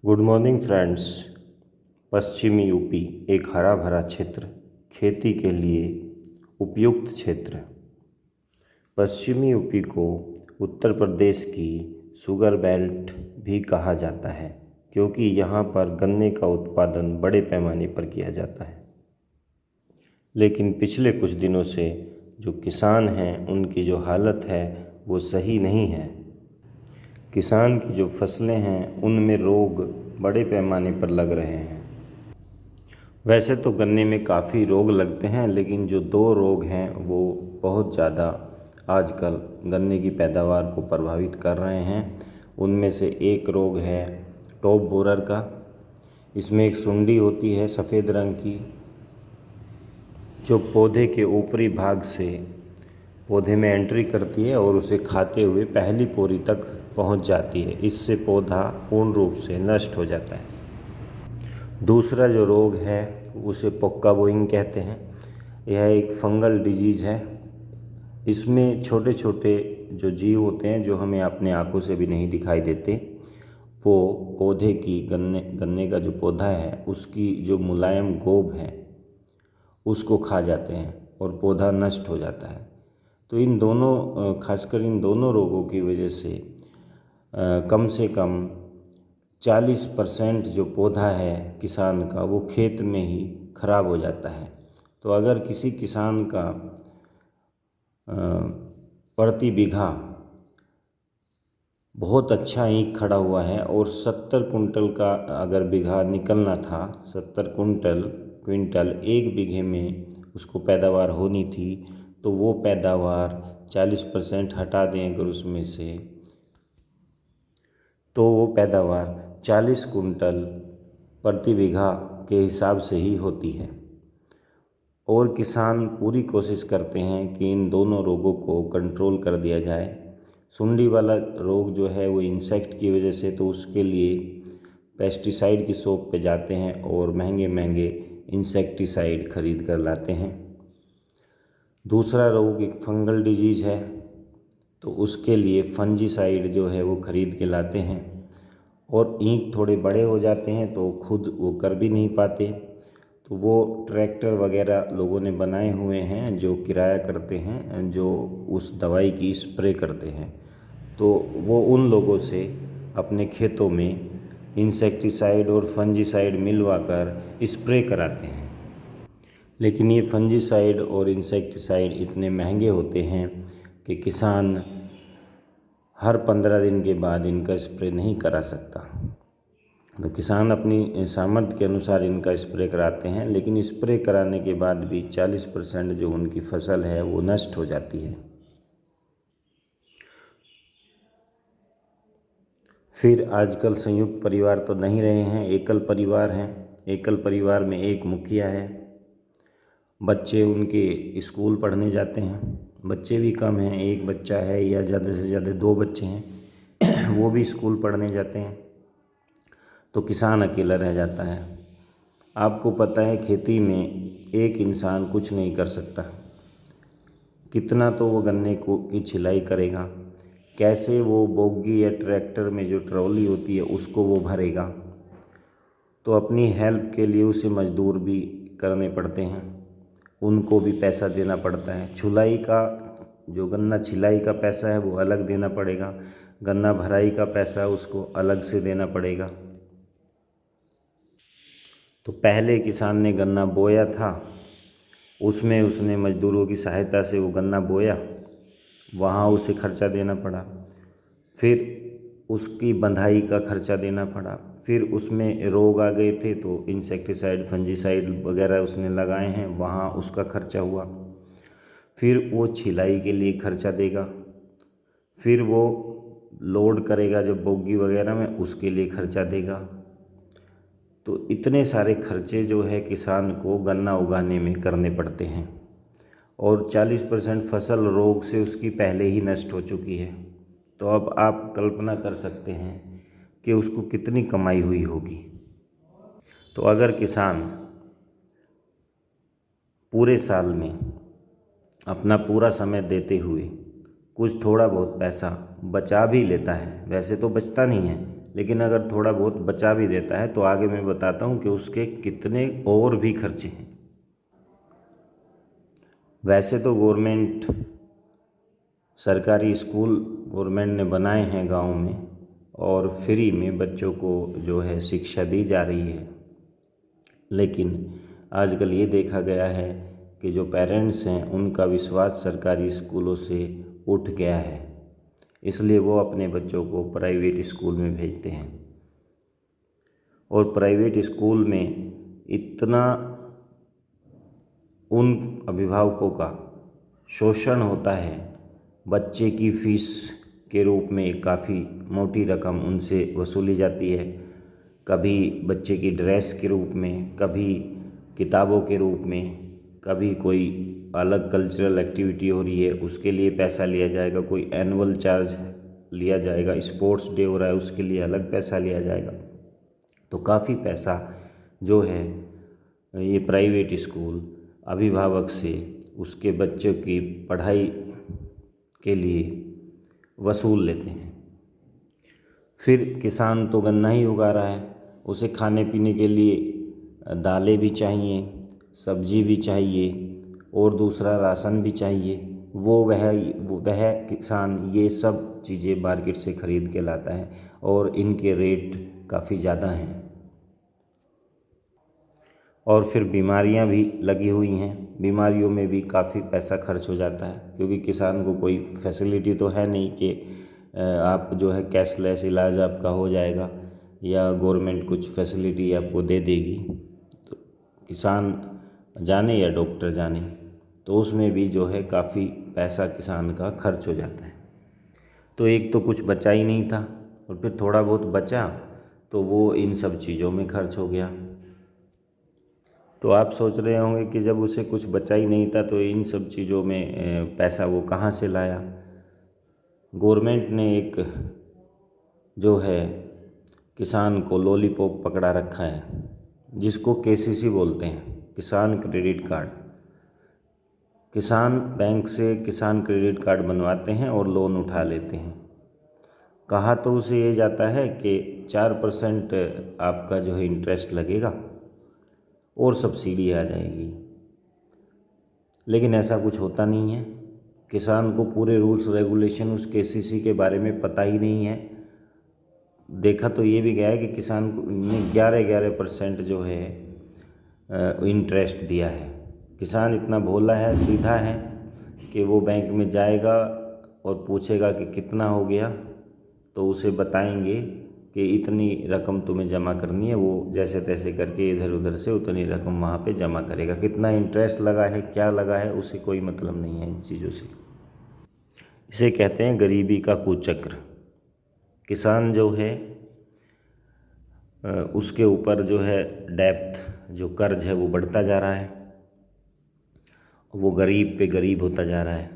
Good morning friends. पश्चिमी UP एक हरा भरा क्षेत्र, खेती के लिए उपयुक्त क्षेत्र। पश्चिमी यूपी को उत्तर प्रदेश की शुगर बेल्ट भी कहा जाता है क्योंकि यहाँ पर गन्ने का उत्पादन बड़े पैमाने पर किया जाता है। लेकिन पिछले कुछ दिनों से जो किसान हैं उनकी जो हालत है वो सही नहीं है। किसान की जो फसलें हैं उनमें रोग बड़े पैमाने पर लग रहे हैं। वैसे तो गन्ने में काफ़ी रोग लगते हैं, लेकिन जो दो रोग हैं वो बहुत ज़्यादा आजकल गन्ने की पैदावार को प्रभावित कर रहे हैं। उनमें से एक रोग है टॉप बोरर का। इसमें एक सुंडी होती है सफ़ेद रंग की, जो पौधे के ऊपरी भाग से पौधे में एंट्री करती है और उसे खाते हुए पहली पोरी तक पहुंच जाती है। इससे पौधा पूर्ण रूप से नष्ट हो जाता है। दूसरा जो रोग है उसे पोक्का बोइंग कहते हैं। यह एक फंगल डिजीज़ है। इसमें छोटे छोटे जो जीव होते हैं जो हमें अपने आँखों से भी नहीं दिखाई देते, वो पौधे की गन्ने का जो पौधा है उसकी जो मुलायम गोब है उसको खा जाते हैं और पौधा नष्ट हो जाता है। तो इन दोनों खासकर इन दोनों रोगों की वजह से कम 40% जो पौधा है किसान का वो खेत में ही खराब हो जाता है। तो अगर किसी किसान का प्रति बीघा बहुत अच्छा ईंख खड़ा हुआ है और 70 कुंटल का अगर बीघा निकलना था, 70 क्विंटल एक बीघे में उसको पैदावार होनी थी, तो वो पैदावार 40% हटा दें अगर उसमें से, तो वो पैदावार 40 कुंटल प्रति बीघा के हिसाब से ही होती है। और किसान पूरी कोशिश करते हैं कि इन दोनों रोगों को कंट्रोल कर दिया जाए। सुंडी वाला रोग जो है वो इंसेक्ट की वजह से, तो उसके लिए पेस्टिसाइड की शॉप पे जाते हैं और महंगे महंगे इंसेक्टिसाइड खरीद कर लाते हैं। दूसरा रोग एक फंगल डिजीज़ है, तो उसके लिए फंजीसाइड जो है वो खरीद के लाते हैं। और ईंख थोड़े बड़े हो जाते हैं तो खुद वो कर भी नहीं पाते, तो वो ट्रैक्टर वगैरह लोगों ने बनाए हुए हैं जो किराया करते हैं, जो उस दवाई की स्प्रे करते हैं। तो वो उन लोगों से अपने खेतों में इंसेक्टिसाइड और फंजीसाइड मिलवा कर स्प्रे कराते हैं। लेकिन ये फंजीसाइड और इंसेक्टिसाइड इतने महंगे होते हैं कि किसान हर 15 दिन के बाद इनका स्प्रे नहीं करा सकता। तो किसान अपनी सामर्थ्य के अनुसार इनका स्प्रे कराते हैं, लेकिन स्प्रे कराने के बाद भी 40% जो उनकी फसल है वो नष्ट हो जाती है। फिर आजकल संयुक्त परिवार तो नहीं रहे हैं, एकल परिवार हैं। एकल परिवार में एक मुखिया है, बच्चे उनके स्कूल पढ़ने जाते हैं। बच्चे भी कम हैं, एक बच्चा है या ज़्यादा से ज़्यादा 2 बच्चे हैं वो भी स्कूल पढ़ने जाते हैं। तो किसान अकेला रह जाता है। आपको पता है खेती में एक इंसान कुछ नहीं कर सकता। कितना तो वो गन्ने की छिलाई करेगा, कैसे वो बोगी या ट्रैक्टर में जो ट्रॉली होती है उसको वो भरेगा। तो अपनी हेल्प के लिए उसे मजदूर भी करने पड़ते हैं, उनको भी पैसा देना पड़ता है। छुलाई का जो गन्ना छिलाई का पैसा है वो अलग देना पड़ेगा, गन्ना भराई का पैसा उसको अलग से देना पड़ेगा। तो पहले किसान ने गन्ना बोया था, उसमें उसने मजदूरों की सहायता से वो गन्ना बोया, वहाँ उसे खर्चा देना पड़ा। फिर उसकी बंधाई का खर्चा देना पड़ा। फिर उसमें रोग आ गए थे तो इंसेक्टिसाइड फंजीसाइड वगैरह उसने लगाए हैं, वहाँ उसका खर्चा हुआ। फिर वो छिलाई के लिए खर्चा देगा, फिर वो लोड करेगा जब बोगी वगैरह में, उसके लिए खर्चा देगा। तो इतने सारे खर्चे जो है किसान को गन्ना उगाने में करने पड़ते हैं, और 40% फसल रोग से उसकी पहले ही नष्ट हो चुकी है। तो अब आप कल्पना कर सकते हैं कि उसको कितनी कमाई हुई होगी। तो अगर किसान पूरे साल में अपना पूरा समय देते हुए कुछ थोड़ा बहुत पैसा बचा भी लेता है, वैसे तो बचता नहीं है, लेकिन अगर थोड़ा बहुत बचा भी देता है तो आगे मैं बताता हूँ कि उसके कितने और भी खर्चे हैं। वैसे तो सरकारी स्कूल गवर्नमेंट ने बनाए हैं गांव में, और फ्री में बच्चों को जो है शिक्षा दी जा रही है। लेकिन आजकल ये देखा गया है कि जो पेरेंट्स हैं उनका विश्वास सरकारी स्कूलों से उठ गया है, इसलिए वो अपने बच्चों को प्राइवेट स्कूल में भेजते हैं। और प्राइवेट स्कूल में इतना उन अभिभावकों का शोषण होता है, बच्चे की फ़ीस के रूप में काफ़ी मोटी रकम उनसे वसूली जाती है, कभी बच्चे की ड्रेस के रूप में, कभी किताबों के रूप में, कभी कोई अलग कल्चरल एक्टिविटी हो रही है उसके लिए पैसा लिया जाएगा, कोई एनुअल चार्ज लिया जाएगा, स्पोर्ट्स डे हो रहा है उसके लिए अलग पैसा लिया जाएगा। तो काफ़ी पैसा जो है ये प्राइवेट स्कूल अभिभावक से उसके बच्चों की पढ़ाई के लिए वसूल लेते हैं। फिर किसान तो गन्ना ही उगा रहा है, उसे खाने पीने के लिए दालें भी चाहिए, सब्जी भी चाहिए और दूसरा राशन भी चाहिए। वह किसान ये सब चीज़ें मार्केट से ख़रीद के लाता है और इनके रेट काफ़ी ज़्यादा हैं। और फिर बीमारियां भी लगी हुई हैं, बीमारियों में भी काफ़ी पैसा खर्च हो जाता है, क्योंकि किसान को कोई फैसिलिटी तो है नहीं कि आप जो है कैशलेस इलाज आपका हो जाएगा या गवर्नमेंट कुछ फैसिलिटी आपको दे देगी। तो किसान जाने या डॉक्टर जाने, तो उसमें भी जो है काफ़ी पैसा किसान का खर्च हो जाता है। तो एक तो कुछ बचा ही नहीं था, और फिर थोड़ा बहुत बचा तो वो इन सब चीज़ों में खर्च हो गया। तो आप सोच रहे होंगे कि जब उसे कुछ बचा ही नहीं था तो इन सब चीज़ों में पैसा वो कहाँ से लाया। गवर्नमेंट ने एक जो है किसान को लॉलीपॉप पकड़ा रखा है, जिसको केसीसी बोलते हैं, किसान क्रेडिट कार्ड। किसान बैंक से किसान क्रेडिट कार्ड बनवाते हैं और लोन उठा लेते हैं। कहा तो उसे ये जाता है कि 4% आपका जो है इंटरेस्ट लगेगा और सब्सिडी आ जाएगी, लेकिन ऐसा कुछ होता नहीं है। किसान को पूरे रूल्स रेगुलेशन उस केसीसी के बारे में पता ही नहीं है। देखा तो ये भी गया है कि किसान को ने 11% जो है इंटरेस्ट दिया है। किसान इतना भोला है, सीधा है कि वो बैंक में जाएगा और पूछेगा कि कितना हो गया, तो उसे बताएंगे कि इतनी रकम तुम्हें जमा करनी है। वो जैसे तैसे करके इधर उधर से उतनी रकम वहाँ पे जमा करेगा। कितना इंटरेस्ट लगा है, क्या लगा है, उसे कोई मतलब नहीं है इन चीज़ों से। इसे कहते हैं गरीबी का कुचक्र। किसान जो है उसके ऊपर जो है डेप्थ, जो कर्ज है वो बढ़ता जा रहा है, वो गरीब पे गरीब होता जा रहा है।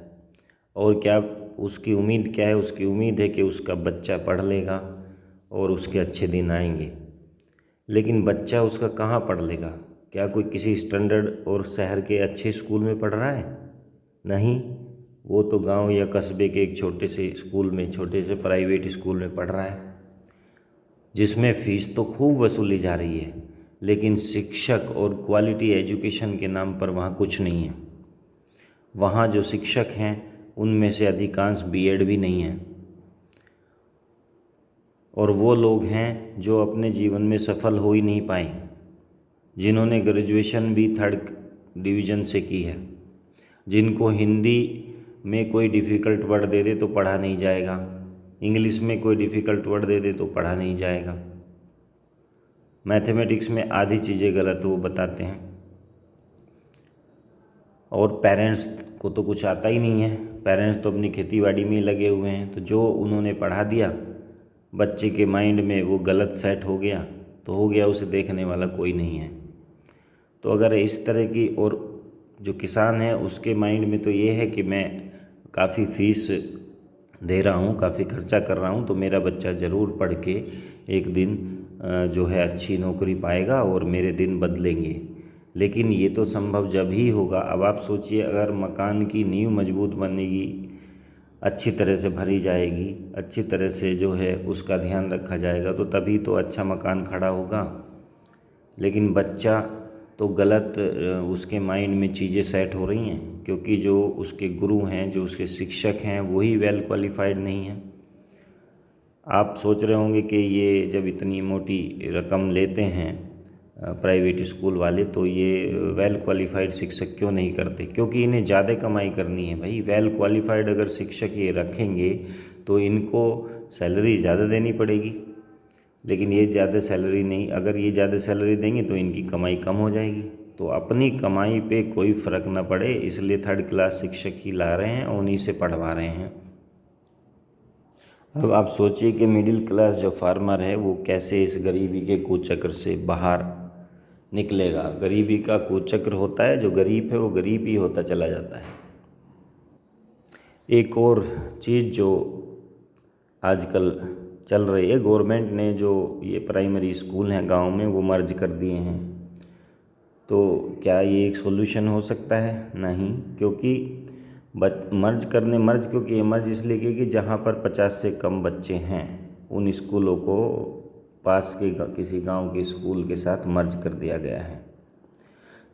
और क्या उसकी उम्मीद क्या है? उसकी उम्मीद है कि उसका बच्चा पढ़ लेगा और उसके अच्छे दिन आएंगे। लेकिन बच्चा उसका कहाँ पढ़ लेगा? क्या कोई किसी स्टैंडर्ड और शहर के अच्छे स्कूल में पढ़ रहा है? नहीं, वो तो गांव या कस्बे के एक छोटे से स्कूल में, छोटे से प्राइवेट स्कूल में पढ़ रहा है, जिसमें फ़ीस तो खूब वसूली जा रही है, लेकिन शिक्षक और क्वालिटी एजुकेशन के नाम पर वहाँ कुछ नहीं है। वहाँ जो शिक्षक हैं उनमें से अधिकांश बीएड भी नहीं है, और वो लोग हैं जो अपने जीवन में सफल हो ही नहीं पाए, जिन्होंने ग्रेजुएशन भी 3rd डिवीज़न से की है, जिनको हिंदी में कोई डिफ़िकल्ट वर्ड दे दे तो पढ़ा नहीं जाएगा, इंग्लिश में कोई डिफ़िकल्ट वर्ड दे दे तो पढ़ा नहीं जाएगा, मैथमेटिक्स में आधी चीज़ें गलत वो बताते हैं, और पेरेंट्स को तो कुछ आता ही नहीं है। पेरेंट्स तो अपनी खेतीबाड़ी में लगे हुए हैं, तो जो उन्होंने पढ़ा दिया बच्चे के माइंड में वो गलत सेट हो गया तो हो गया, उसे देखने वाला कोई नहीं है। तो अगर इस तरह की, और जो किसान है उसके माइंड में तो ये है कि मैं काफ़ी फ़ीस दे रहा हूँ, काफ़ी खर्चा कर रहा हूँ, तो मेरा बच्चा ज़रूर पढ़ के एक दिन जो है अच्छी नौकरी पाएगा और मेरे दिन बदलेंगे। लेकिन ये तो संभव जब ही होगा। अब आप सोचिए, अगर मकान की नींव मजबूत बनेगी, अच्छी तरह से भरी जाएगी, अच्छी तरह से जो है उसका ध्यान रखा जाएगा, तो तभी तो अच्छा मकान खड़ा होगा। लेकिन बच्चा तो गलत उसके माइंड में चीज़ें सेट हो रही हैं, क्योंकि जो उसके गुरु हैं, जो उसके शिक्षक हैं, वही वेल क्वालिफाइड नहीं हैं। आप सोच रहे होंगे कि ये जब इतनी मोटी रकम लेते हैं प्राइवेट स्कूल वाले, तो ये वेल क्वालिफाइड शिक्षक क्यों नहीं करते? क्योंकि इन्हें ज़्यादा कमाई करनी है भाई। वेल क्वालिफाइड अगर शिक्षक ये रखेंगे तो इनको सैलरी ज़्यादा देनी पड़ेगी, लेकिन ये ज़्यादा सैलरी नहीं, अगर ये ज़्यादा सैलरी देंगे तो इनकी कमाई कम हो जाएगी। तो अपनी कमाई पे कोई फ़र्क ना पड़े, इसलिए थर्ड क्लास शिक्षक ही ला रहे हैं और उन्हीं से पढ़वा रहे हैं। अब आप सोचिए कि मिडिल क्लास जो फार्मर है वो कैसे इस गरीबी के कुचक्र से बाहर निकलेगा। गरीबी का कुचक्र होता है, जो गरीब है वो गरीब ही होता चला जाता है। एक और चीज़ जो आजकल चल रही है, गवर्नमेंट ने जो ये प्राइमरी स्कूल हैं गांव में वो मर्ज कर दिए हैं। तो क्या ये एक सॉल्यूशन हो सकता है? नहीं, क्योंकि मर्ज इसलिए कि जहाँ पर 50 से कम बच्चे हैं उन स्कूलों को पास के किसी गांव के स्कूल के साथ मर्ज कर दिया गया है।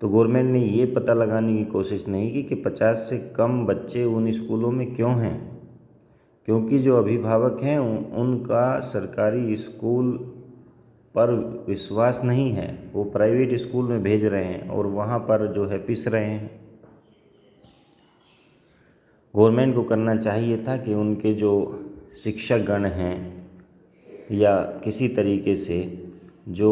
तो गवर्नमेंट ने ये पता लगाने की कोशिश नहीं की कि 50 से कम बच्चे उन स्कूलों में क्यों हैं, क्योंकि जो अभिभावक हैं उनका सरकारी स्कूल पर विश्वास नहीं है। वो प्राइवेट स्कूल में भेज रहे हैं और वहाँ पर जो है पिस रहे हैं। गवर्नमेंट को करना चाहिए था कि उनके जो शिक्षक गण हैं या किसी तरीके से जो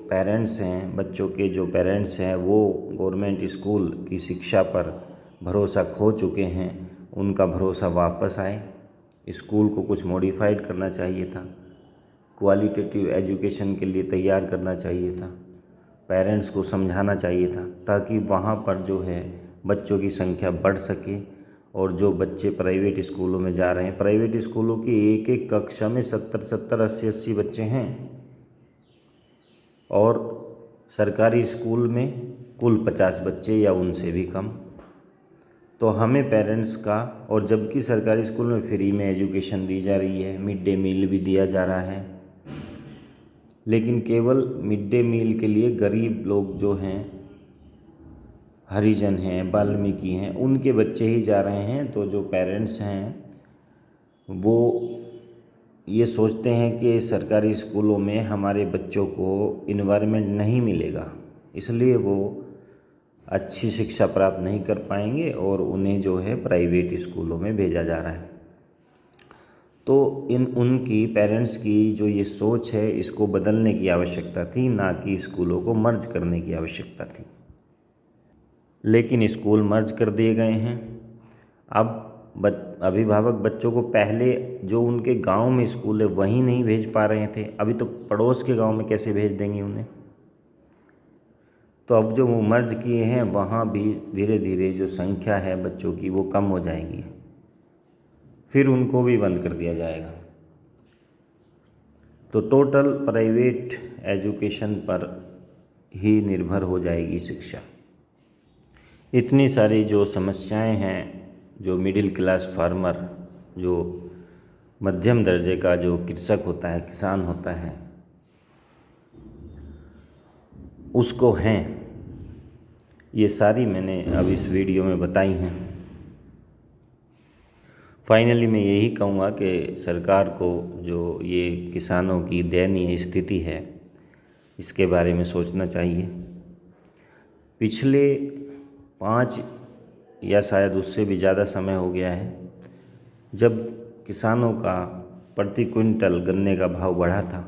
पेरेंट्स हैं, बच्चों के जो पेरेंट्स हैं, वो गवर्नमेंट स्कूल की शिक्षा पर भरोसा खो चुके हैं, उनका भरोसा वापस आए। स्कूल को कुछ मॉडिफाइड करना चाहिए था, क्वालिटेटिव एजुकेशन के लिए तैयार करना चाहिए था, पेरेंट्स को समझाना चाहिए था, ताकि वहाँ पर जो है बच्चों की संख्या बढ़ सके। और जो बच्चे प्राइवेट स्कूलों में जा रहे हैं, प्राइवेट स्कूलों की एक एक कक्षा में 70 80 बच्चे हैं और सरकारी स्कूल में कुल 50 बच्चे या उनसे भी कम। तो हमें पेरेंट्स का, और जबकि सरकारी स्कूल में फ्री में एजुकेशन दी जा रही है, मिड डे मील भी दिया जा रहा है, लेकिन केवल मिड डे मील के लिए गरीब लोग जो हैं, हरिजन हैं, वाल्मीकि हैं, उनके बच्चे ही जा रहे हैं। तो जो पेरेंट्स हैं वो ये सोचते हैं कि सरकारी स्कूलों में हमारे बच्चों को इन्वायरमेंट नहीं मिलेगा, इसलिए वो अच्छी शिक्षा प्राप्त नहीं कर पाएंगे और उन्हें जो है प्राइवेट स्कूलों में भेजा जा रहा है। तो उनकी पेरेंट्स की जो ये सोच है, इसको बदलने की आवश्यकता थी, ना कि स्कूलों को मर्ज करने की आवश्यकता थी। लेकिन स्कूल मर्ज कर दिए गए हैं। अब अभिभावक बच्चों को पहले जो उनके गांव में स्कूल है वहीं नहीं भेज पा रहे थे, अभी तो पड़ोस के गांव में कैसे भेज देंगे उन्हें? तो अब जो वो मर्ज किए हैं वहाँ भी धीरे धीरे जो संख्या है बच्चों की वो कम हो जाएगी, फिर उनको भी बंद कर दिया जाएगा। तो टोटल प्राइवेट एजुकेशन पर ही निर्भर हो जाएगी शिक्षा। इतनी सारी जो समस्याएं हैं, जो मिडिल क्लास फार्मर, जो मध्यम दर्जे का जो कृषक होता है, किसान होता है, उसको हैं, ये सारी मैंने अब इस वीडियो में बताई हैं। फाइनली मैं यही कहूँगा कि सरकार को जो ये किसानों की दयनीय स्थिति है इसके बारे में सोचना चाहिए। पिछले 5 या शायद उससे भी ज़्यादा समय हो गया है जब किसानों का प्रति क्विंटल गन्ने का भाव बढ़ा था,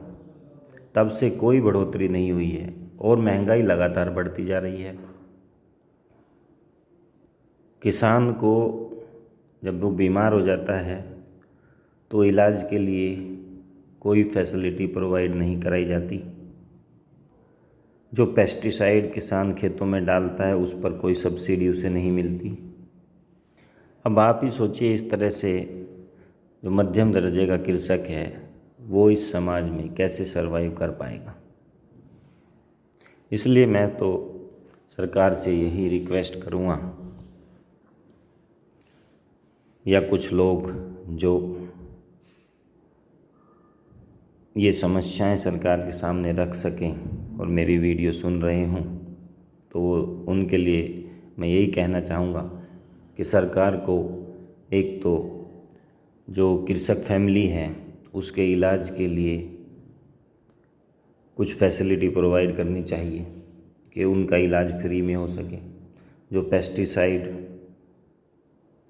तब से कोई बढ़ोतरी नहीं हुई है और महंगाई लगातार बढ़ती जा रही है। किसान को जब वो बीमार हो जाता है तो इलाज के लिए कोई फैसिलिटी प्रोवाइड नहीं कराई जाती। जो पेस्टिसाइड किसान खेतों में डालता है उस पर कोई सब्सिडी उसे नहीं मिलती। अब आप ही सोचिए, इस तरह से जो मध्यम दर्जे का कृषक है वो इस समाज में कैसे सरवाइव कर पाएगा। इसलिए मैं तो सरकार से यही रिक्वेस्ट करूँगा, या कुछ लोग जो ये समस्याएं सरकार के सामने रख सकें और मेरी वीडियो सुन रहे हों, तो उनके लिए मैं यही कहना चाहूँगा कि सरकार को एक तो जो कृषक फैमिली है उसके इलाज के लिए कुछ फैसिलिटी प्रोवाइड करनी चाहिए कि उनका इलाज फ्री में हो सके। जो पेस्टिसाइड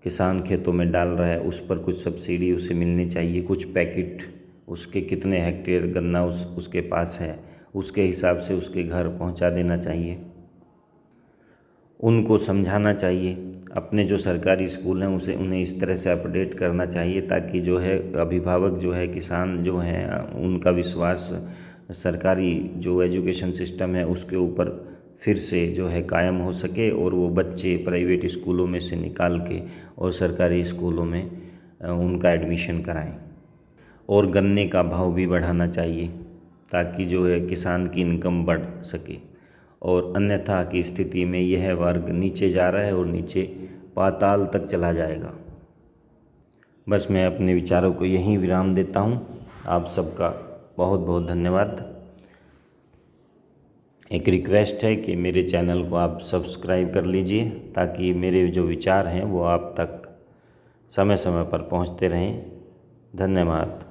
किसान खेतों में डाल रहा है उस पर कुछ सब्सिडी उसे मिलनी चाहिए। कुछ पैकेट, उसके कितने हेक्टेयर गन्ना उसके पास है उसके हिसाब से उसके घर पहुंचा देना चाहिए। उनको समझाना चाहिए, अपने जो सरकारी स्कूल हैं उन्हें इस तरह से अपडेट करना चाहिए ताकि जो है अभिभावक जो है, किसान जो हैं, उनका विश्वास सरकारी जो एजुकेशन सिस्टम है उसके ऊपर फिर से जो है कायम हो सके और वो बच्चे प्राइवेट स्कूलों में से निकाल के और सरकारी स्कूलों में उनका एडमिशन कराएं। और गन्ने का भाव भी बढ़ाना चाहिए ताकि जो है किसान की इनकम बढ़ सके। और अन्यथा की स्थिति में यह वर्ग नीचे जा रहा है और नीचे पाताल तक चला जाएगा। बस मैं अपने विचारों को यहीं विराम देता हूँ। आप सबका बहुत बहुत धन्यवाद। एक रिक्वेस्ट है कि मेरे चैनल को आप सब्सक्राइब कर लीजिए ताकि मेरे जो विचार हैं वो आप तक समय समय पर पहुंचते रहें। धन्यवाद।